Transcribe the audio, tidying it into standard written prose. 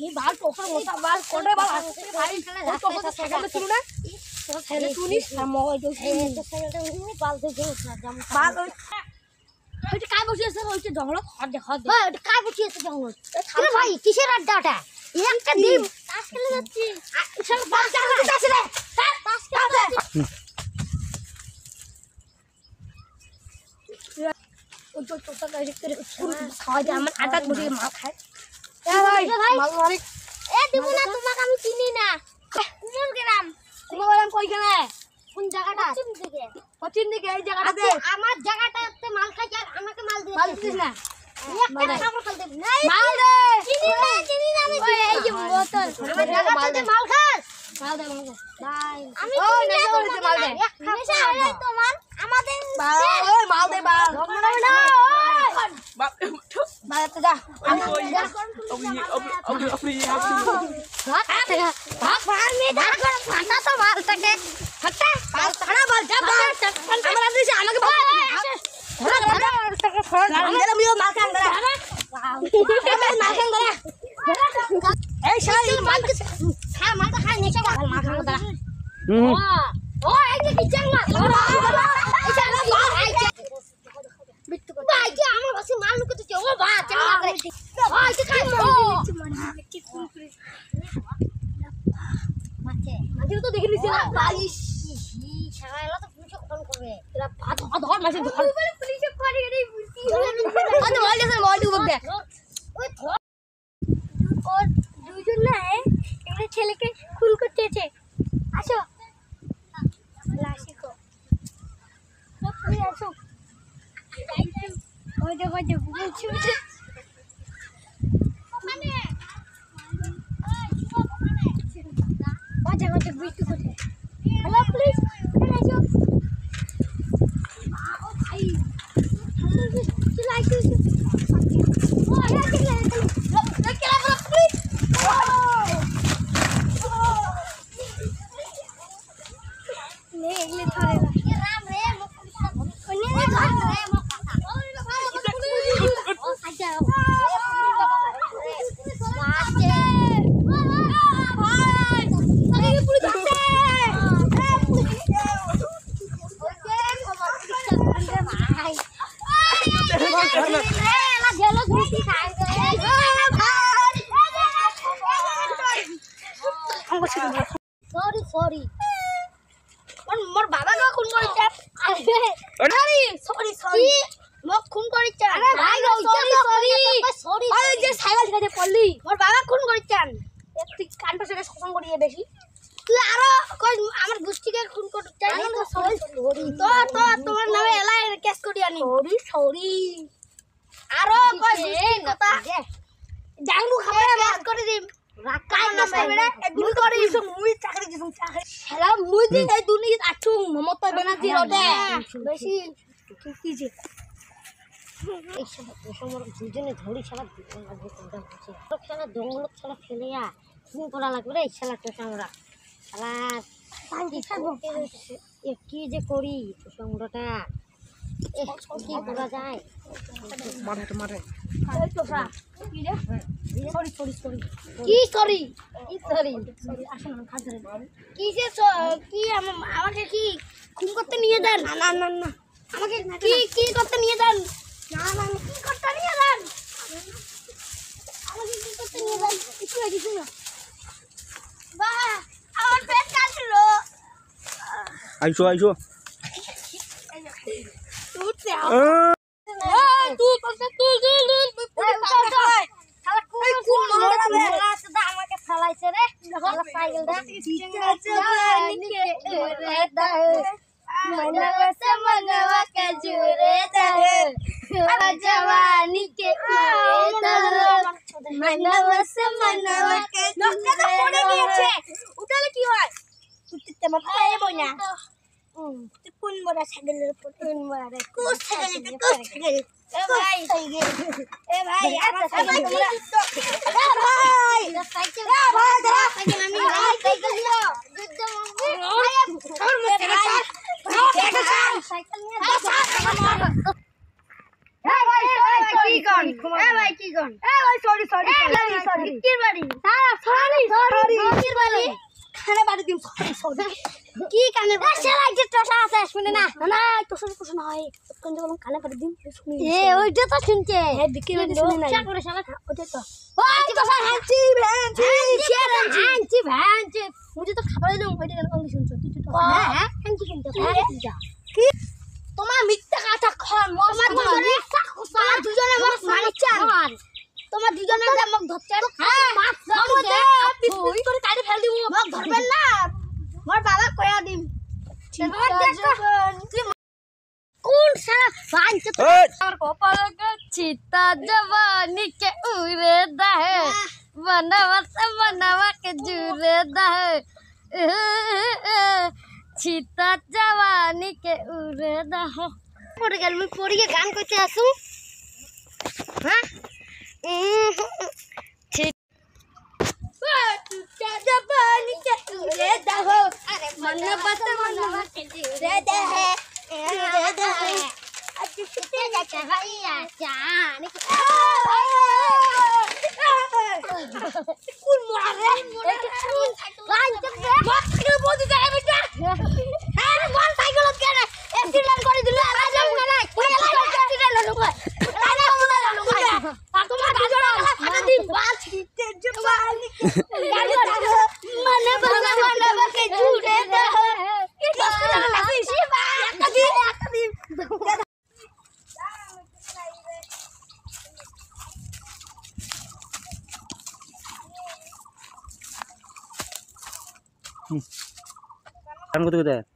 ये बाल टोकर मोटा बाल कोड़े बाल भाई टोकर तो साइकिल चलू ना तो साइकिल चुनी मो जो तो साइकिल उनी बाल दे जो बाल ওইটা কাই বসিয়েছে ওইটা জঙ্গল হদ হ্যাঁ ওইটা কাই বসিয়েছে জঙ্গল আরে ভাই কিসের আড্ডাটা একটা ডিম তাস খেলে যাচ্ছি সব বাল চালা যাচ্ছে রে তাস খেলে ওই তো তোটা গাড়ি করে খাওয়া যায় আমার আটা বসে মা খায় এ ভাই মাল মারি এ দিব না তোমাকে আমি চিনি না কোন গ্রাম কইখানে কোন জায়গাটা পশ্চিম দিকে এই জায়গাটাতে আমার জায়গাটাতে মাল খাই আর আমাকে মাল দিস না একটা কামড় ফেল দে মাল দে চিনি না আমি এই যে বোতল আমার জায়গাটাতে মাল খাস মাল দে ভাই আমি চিনি না মাল দে নেশা হলে তো মাল আমাদের ওই মাল দে বাল না বাপ বাপ যা আমি ভাগ ভাগ মে ধার করে ফাটা তো মাল থাকে ফাটা মাল ছাড়া বল যা আমরা দিছি আমাকে বল ধরা ধরা আমরা মিও মাল খান ধরা মাল খান ধরা এই শালি মাল হ্যাঁ মাল খাই নেশা মাল খান ধরা ও এই যে কিচেন মাল এই শালা মাল এই বিট্টু ভাই কি আমার কাছে মাল লুকাতে ও বা চাঙ্গা করে ভাই কি খাই মাছে তো দেখে নিছি না বাইশ শালা এলা তো পুলিশে ফোন করবে এরা ধর মাছে ধর পুলিশে করে এই বুঝি আরে বল দে বল দিব দেখ ওই और দুজন না একটা ছেলেকে খুন করতেছে আসো লাশিকো তুমি আসো ওই দেখো যে বুঝছো ওখানে ওই বিট্টু কোথায় হ্যালো প্লিজ এখানে আসো ও ভাই চলে আসো ও আরে চলে কেলা বল প্লিজ নে এগুলো ধরে না ये राम रे कोने रे धर रे मो কথা ও আচ্ছা সরি মোর বাবা কে খুন করিছে আরে সরি মোক খুন করিছে আরে ভাই সরি আরে যে সাইকেল থেকে পড়লি মোর বাবা খুন করিছেন তুই কানটা থেকে শোষণ করিয়ে বেশি তুই আরো কই আমার গোষ্ঠীকে খুন করতে চাই না সরি তো তোমার নামে এলাই কেস করি আনি সরি আরো কই গোষ্ঠী কথা জাংলু খাবে কেস করে দিম রাকাই না বেড়ে এগুলো করে ইসো মুই চাকরি দিছুম চাকরি শালা মুই দি এই দুনিয়া আছু মমতা বেনার্জি রদে বেশি কি যে এই সমর দুজনে ধরি শালা লাগবে কোনটা হচ্ছে তো শালা জঙ্গল শালা ফেলিয়া খুন করা লাগবে রে শালাটা আমরা শালা পাঙ্গি খাবো কি যে করি সংরটা কি করা যায় মারে এই তো ফা কি রে সরি কি সরি আসেন খাদ ধরে কি যে কি আমাকে কি খুন করতে নিয়ে যান না আমাকে কি করতে নিয়ে যান না কি করতে নিয়ে যান আমাকে কি করতে নিয়ে যান কিছু না বাহ আমার পেট কাটছিল আইসো তুই আমাকে ফালাইছে রে উঠালে কি হয় কোন বড় ছাগলের কোন বড় কোন ছাগল এ ভাই আমার সাইকেল সাইকেল আমি সাইকেল দিও সাইকেল নিয়ে ভাই কি কোন এ ভাই সরি ভিকির বাড়ি সরি ভিকির বাড়ি কানে বাড়ি দিম সরি কি কানে শালা যে তোষা আছে শুনে না না তোষা কিছু নয় কোন যখন কানে বাড়ি দিম শুনি এ ওইটা তো শুনছে হ্যাঁ ভিকির বাড়ি শুনে না করে শালা ওটা তো ওই তোষা হ্যাঁচি ভ্যানচি মুঝে তো খাবার দাও ওইটা কেন কম শুনছো তুই তো হ্যাঁ হ্যাঁচি শুনছো কি তোমার মিথ্যা কথা খর তোমার দুজনে মোক মারছেন তোমার দুজনে মোক ধরছেন মাছ পিস করে কাটে ফেল দিব মোক ধরবেন না মোর বাবা কয়া দিম কোন সারা ভাঞ্চ और कपाल का चिता जवानी के उरे दहे बनवा के जुरे दहे चिता जवानी के उरे दहे পড়ে গেল মুই পড়ে গিয়ে গান করতে আসু হ্যাঁ जवानी के उरे दहो अरे मनवा के जुरे दहे अच्छी कितने जाके भैया जान कौन मारे गान तक मत के बोल दे बेटा अरे बोल साइकिल के रे एक्सीडेंट कर दिले राजा ना ना एक्सीडेंट लो को राजा ना लो को আর তোমার গাজরা ফাটা দি বাস কিতে জবানি मनवा के जुरे दहो কি কষ্ট লাগে শিবা একটা দিন কাম করতে কোথায়